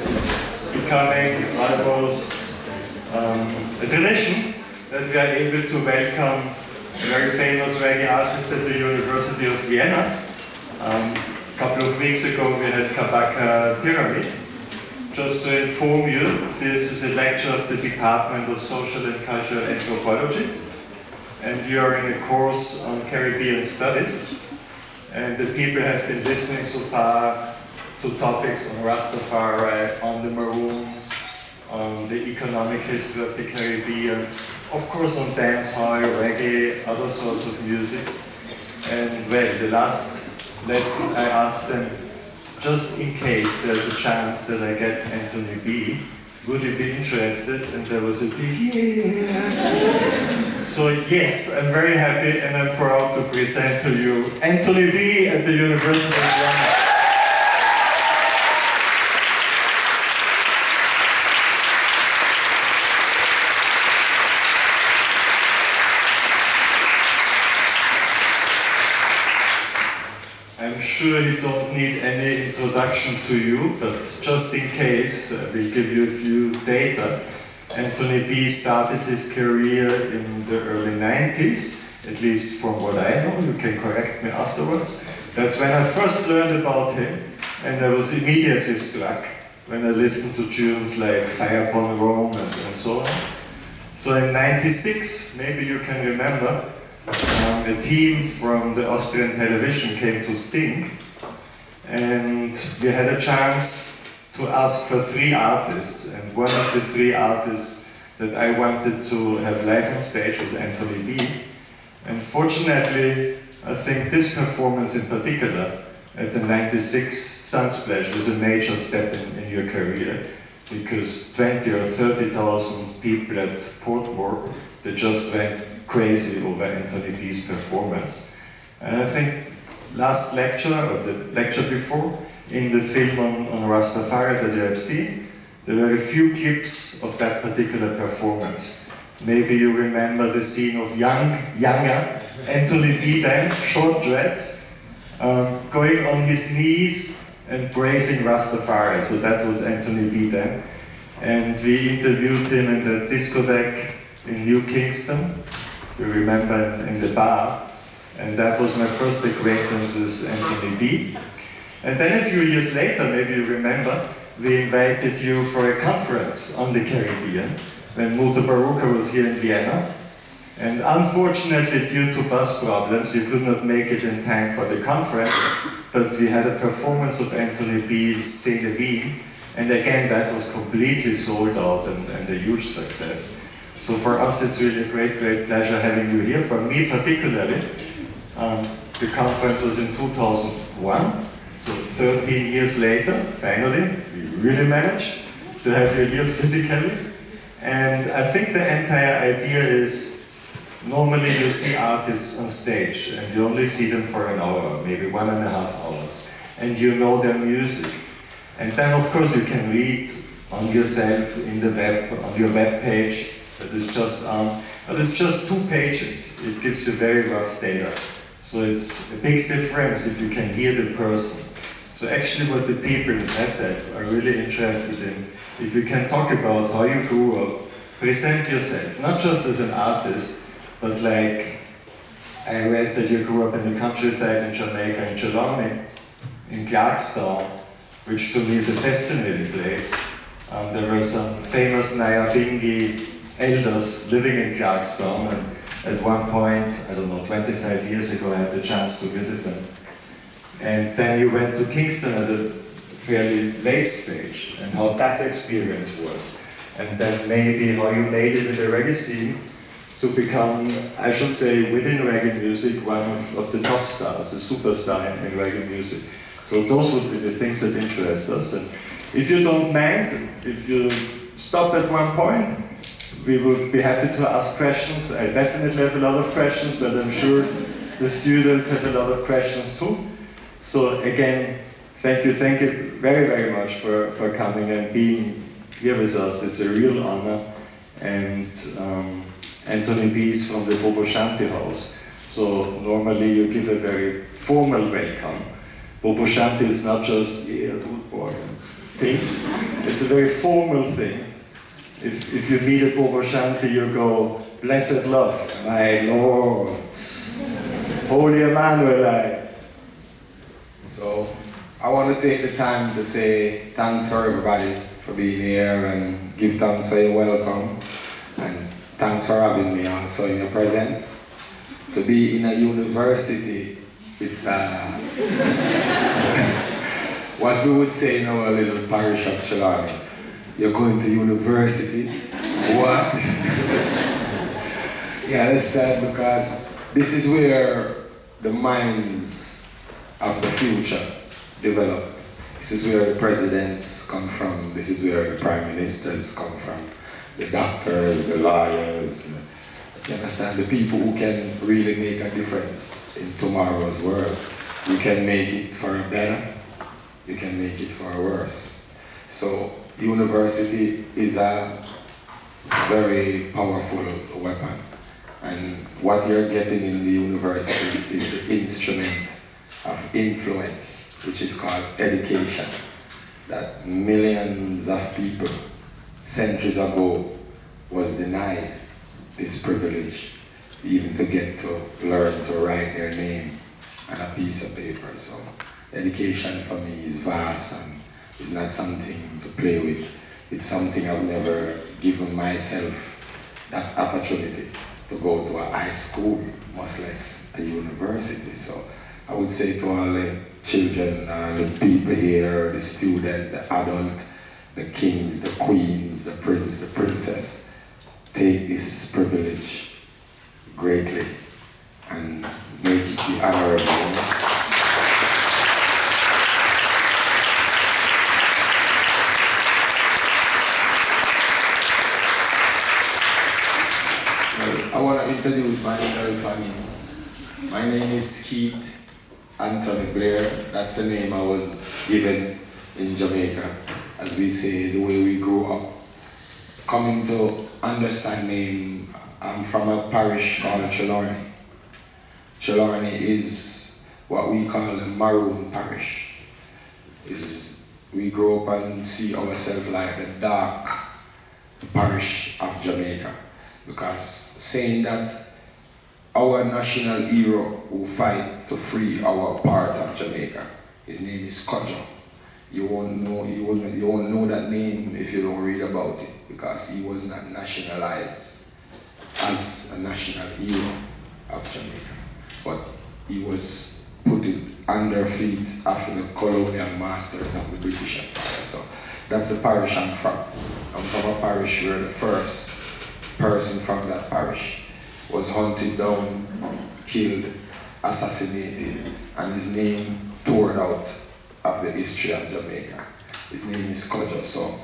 It's becoming almost a tradition that we are able to welcome a very famous reggae artist at the University of Vienna. A couple of weeks ago we had Kabaka Pyramid. Just to inform you, this is a lecture of the Department of Social and Cultural Anthropology, and you are in a course on Caribbean Studies, and the people have been listening so far to topics on Rastafari, on the Maroons, on the economic history of the Caribbean, of course on dancehall, reggae, other sorts of music. And well, the last lesson I asked them, just in case there's a chance that I get Anthony B, would you be interested? And there was a big yeah. So yes, I'm very happy and I'm proud to present to you Anthony B at the University of Vienna. I'm sure you don't need any introduction to you, but just in case, we'll give you a few data. Anthony B started his career in the early 90s, at least from what I know, you can correct me afterwards. That's when I first learned about him, and I was immediately struck when I listened to tunes like Fire Upon Rome and so on. So in 96, maybe you can remember, a team from the Austrian television came to Sting, and we had a chance to ask for 3 artists, and one of the 3 artists that I wanted to have live on stage was Anthony B. And fortunately, I think this performance in particular at the 96 Sunsplash was a major step in your career, because 20 or 30,000 people at Portmore, they just went crazy over Anthony B's performance. And I think last lecture, or the lecture before, in the film on Rastafari that you have seen, there were a few clips of that particular performance. Maybe you remember the scene of younger Anthony B then, short dreads, going on his knees and praising Rastafari. So that was Anthony B then. And we interviewed him in the discotheque in New Kingston. You remember in the bar, and that was my first acquaintance with Anthony B. And then a few years later, maybe you remember, we invited you for a conference on the Caribbean when Muta Baruka was here in Vienna. And unfortunately, due to bus problems, you could not make it in time for the conference, but we had a performance of Anthony B in Szene Wien, and again that was completely sold out and a huge success. So for us it's really a great pleasure having you here. For me particularly, the conference was in 2001, so 13 years later, finally, we really managed to have you here physically. And I think the entire idea is, normally you see artists on stage and you only see them for an hour, maybe 1.5 hours, and you know their music. And then of course you can read on yourself, in the web, on your web page, that is just but it's just 2 pages. It gives you very rough data. So it's a big difference if you can hear the person. So actually what the people in SF are really interested in, if you can talk about how you grew up, present yourself, not just as an artist, but like, I read that you grew up in the countryside in Jamaica, in Geelong, in Clarkstown, which to me is a fascinating place. There were some famous Nyabingi elders living in Clarkstown, and at one point, I don't know, 25 years ago, I had the chance to visit them. And then you went to Kingston at a fairly late stage, and how that experience was. And then maybe how you made it in the reggae scene to become, I should say, within reggae music, one of the top stars, a superstar in reggae music. So those would be the things that interest us. And If you don't mind, if you stop at one point, we will be happy to ask questions. I definitely have a lot of questions, but I'm sure the students have a lot of questions too. So again, thank you very, very much for coming and being here with us. It's a real honor. And Anthony B is from the Bobo Shanti house. So normally you give a very formal welcome. Bobo Shanti is not just, yeah, good boy, and things. It's a very formal thing. If you meet a Bobo Shanti, you go, blessed love, my Lord, Holy Emmanuel. So I want to take the time to say thanks for everybody for being here and give thanks for your welcome. And thanks for having me also in your presence. To be in a university, it's what we would say in our little parish of Chilani. You're going to university? What? You understand? Because this is where the minds of the future develop. This is where the presidents come from. This is where the prime ministers come from. The doctors, the lawyers. You understand? The people who can really make a difference in tomorrow's world. You can make it for a better. You can make it for a worse. So university is a very powerful weapon. And what you're getting in the university is the instrument of influence, which is called education. That millions of people, centuries ago, was denied this privilege, even to get to learn to write their name on a piece of paper. So education for me is vast and it's not something to play with. It's something I've never given myself that opportunity to go to a high school, much less a university. So I would say to all the children, the people here, the student, the adult, the kings, the queens, the prince, the princess, take this privilege greatly and make it the honorable. I want to introduce myself. My name is Keith Anthony Blair. That's the name I was given in Jamaica. As we say, the way we grew up. Coming to understand name, I'm from a parish called Trelawney. Trelawney is what we call the Maroon Parish. We grow up and see ourselves like the dark parish of Jamaica. Because saying that our national hero who fight to free our part of Jamaica, his name is Kojo. You won't know that name if you don't read about it, because he was not nationalized as a national hero of Jamaica, but he was put under feet of the colonial masters of the British Empire. So that's the parish I'm from. I'm from a parish where the first person from that parish was hunted down, killed, assassinated, and his name torn out of the history of Jamaica. His name is Kojo. So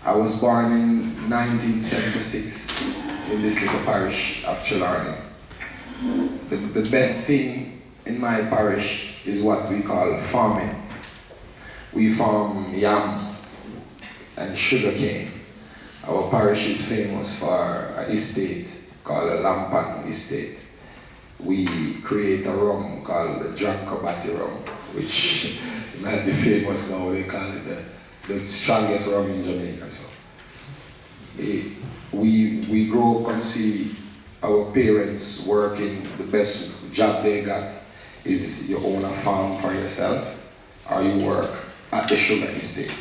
I was born in 1976 in this little parish of Trelawney. The best thing in my parish is what we call farming. We farm yam and sugarcane. Our parish is famous for an estate called a Lampan Estate. We create a rum called the DrDr rum, which might be famous now. They call it the strongest rum in Jamaica. So we grow up and see our parents working. The best job they got is you own a farm for yourself, or you work at the sugar estate.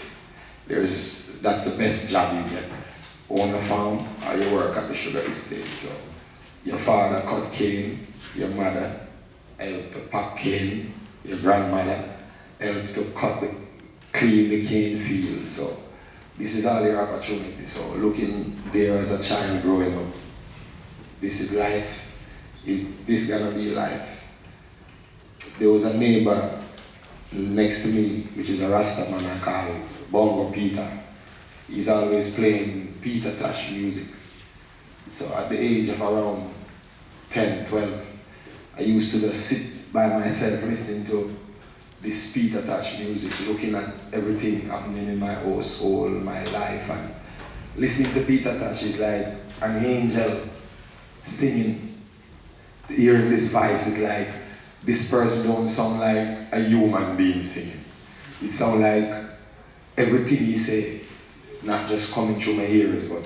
That's the best job you get. Own a farm, or you work at the sugar estate. So your father cut cane, your mother helped to pack cane, your grandmother helped to clean the cane field. So this is all your opportunity. So looking there as a child growing up, this is life. Is this gonna be life? There was a neighbor next to me, which is a Rasta man I call Bongo Peter. He's always playing Peter Tosh music. So at the age of around 10, 12, I used to just sit by myself listening to this Peter Tosh music, looking at everything happening in my household, my life, and listening to Peter Tosh is like an angel singing. Hearing this voice is like, this person don't sound like a human being singing. It sounds like everything he say, not just coming through my ears, but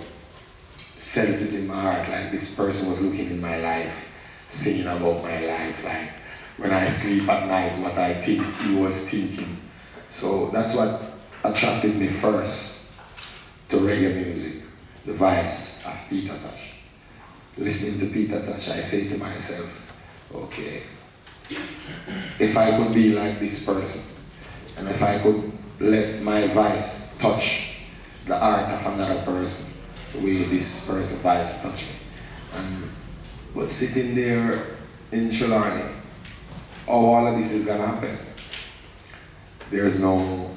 felt it in my heart, like this person was looking in my life, singing about my life, like when I sleep at night, what I think he was thinking. So that's what attracted me first to reggae music, the voice of Peter Tosh. Listening to Peter Tosh, I say to myself, okay, if I could be like this person, and if I could let my voice touch the heart of another person, the way this person's voice touched me. But sitting there in Trelawny, how all of this is gonna happen? There's no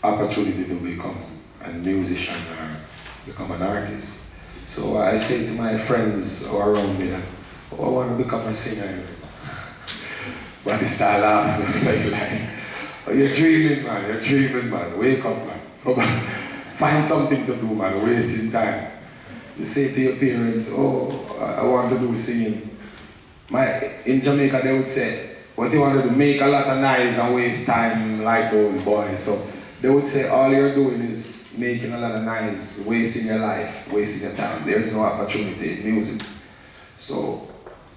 opportunity to become a musician or become an artist. So I say to my friends who are around me, oh, I want to become a singer. But they start laughing. I'm like, oh, you're dreaming, man. You're dreaming, man. Wake up, man. Find something to do, man. Wasting time. You say to your parents, oh, I want to do singing. In Jamaica, they would say, what you want to do, make a lot of noise and waste time like those boys. So they would say, all you're doing is making a lot of noise, wasting your life, wasting your time. There's no opportunity in music. So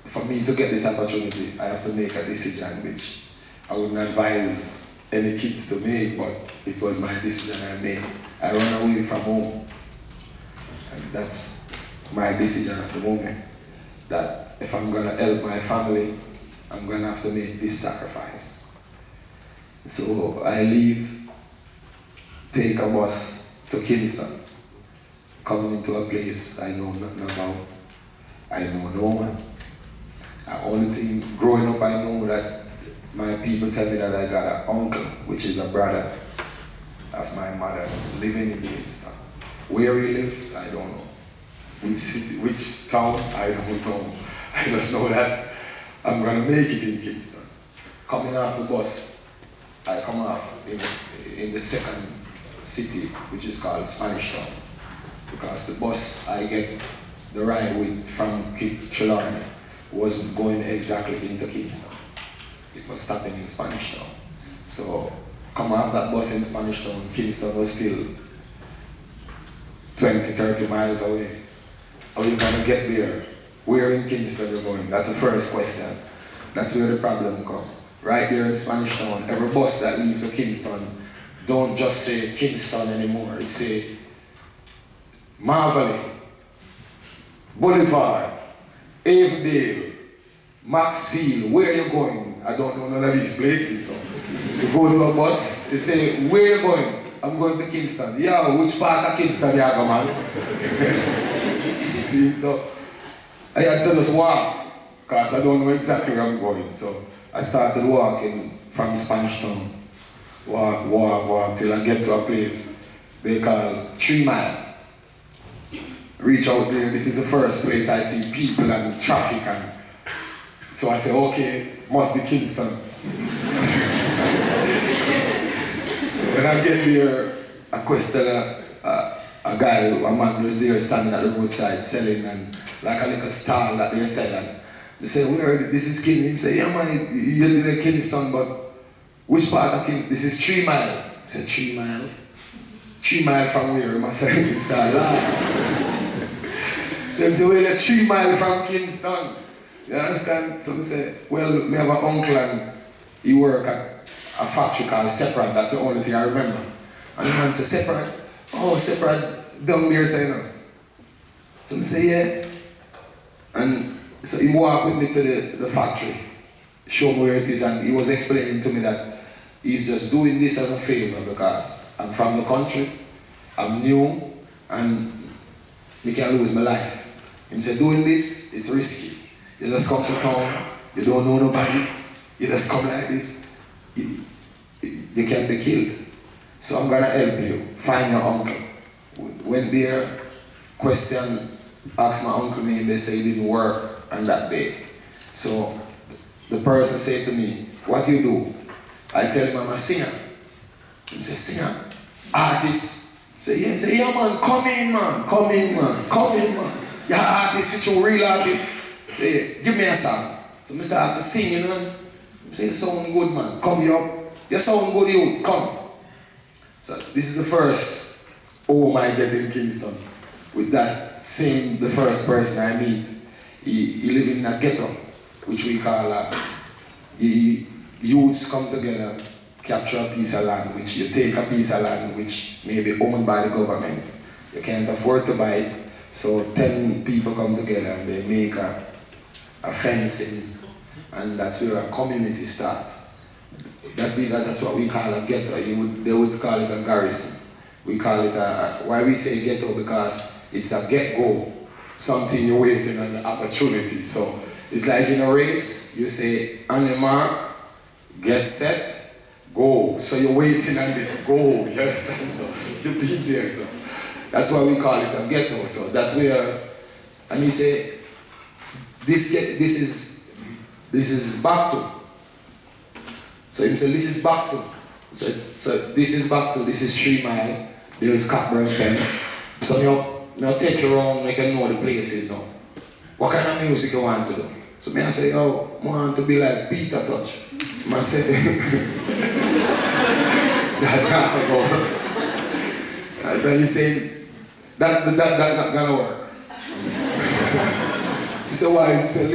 for me to get this opportunity, I have to make a decision which I wouldn't advise any kids to make, but it was my decision I made. I ran away from home. And that's my decision at the moment. That if I'm gonna help my family, I'm gonna have to make this sacrifice. So I leave, take a bus to Kingston, coming into a place I know nothing about. I know no one. The only thing, growing up, I know that my people tell me that I got an uncle, which is a brother of my mother, living in Kingston. Where he lived, I don't know. Which city, which town, I don't know. I just know that I'm gonna make it in Kingston. Coming off the bus, I come off in the second city, which is called Spanish Town. Because the bus I get the ride with from Trelawny wasn't going exactly into Kingston. It was stopping in Spanish Town. So, come off that bus in Spanish Town, Kingston was still 20, 30 miles away. How are you gonna get there? Where in Kingston you're going? That's the first question. That's where the problem comes. Right there in Spanish Town, every bus that leaves to Kingston don't just say Kingston anymore. It say Marvally, Boulevard, Avondale, Maxfield. Where you going? I don't know none of these places. So you go to a bus, they say, where you going? I'm going to Kingston. Yeah, which part of Kingston you go, man? See, so I had to just walk, because I don't know exactly where I'm going. So I started walking from Spanish Town. Walk, till I get to a place they call 3 Mile. Reach out there, this is the first place I see people and traffic, and so I say, okay, must be Kingston. So when I get there, I question a guy, a man who's there standing at the roadside selling, and like a little stall that they're selling. They say, where, this is Kingston? He say, yeah man, you're in Kingston, but which part of Kingston? This is 3 Mile. I said, 3 Mile? 3 Mile from where? He must say, he start laughing. So he say, well, you're 3 Mile from Kingston. You understand? So they say, well, we have an uncle and he work at a factory called Separate. That's the only thing I remember. And the man say, Separate? Oh, Separate down there, say no. So I say, yeah. And so he walked with me to the factory, show me where it is, and he was explaining to me that he's just doing this as a favor because I'm from the country, I'm new, and I can't lose my life. He said, doing this is risky. You just come to town, you don't know nobody, you just come like this, you can't be killed. So I'm gonna help you find your uncle. When their question asked my uncle name, they say he didn't work on that day. So the person said to me, what do you do? I tell him I'm a singer. He said, singer? Artist? He say, yeah man, come in man, come in man, come in man. You're an artist, you're a real artist. Say, give me a song. So I start to sing, you know. I say, you sound good man, come here. You sound good, you, come. So this is the first home I get in Kingston. With that same, the first person I meet. He live in a ghetto, which we call youths come together, capture a piece of land, which you take a piece of land which may be owned by the government. You can't afford to buy it, so 10 people come together and they make a fencing, and that's where a community starts. That's what we call a ghetto. They would call it a garrison. We call it why we say ghetto, because it's a get-go, something you're waiting on the opportunity. So it's like in a race, you say, on your mark, get set, go. So you're waiting on this go, you understand? So you've been there. So that's why we call it a ghetto. So that's where, and he said, this is back to. So he said, this is back to. So this is back to, this is 3 Mile. There is Cockburn Pen. So now take you around, make you know the places now. What kind of music you want to do? So I say, oh, I want to be like Peter Touch. I say, that can't go. And he said, that not gonna work. He said, why? He said,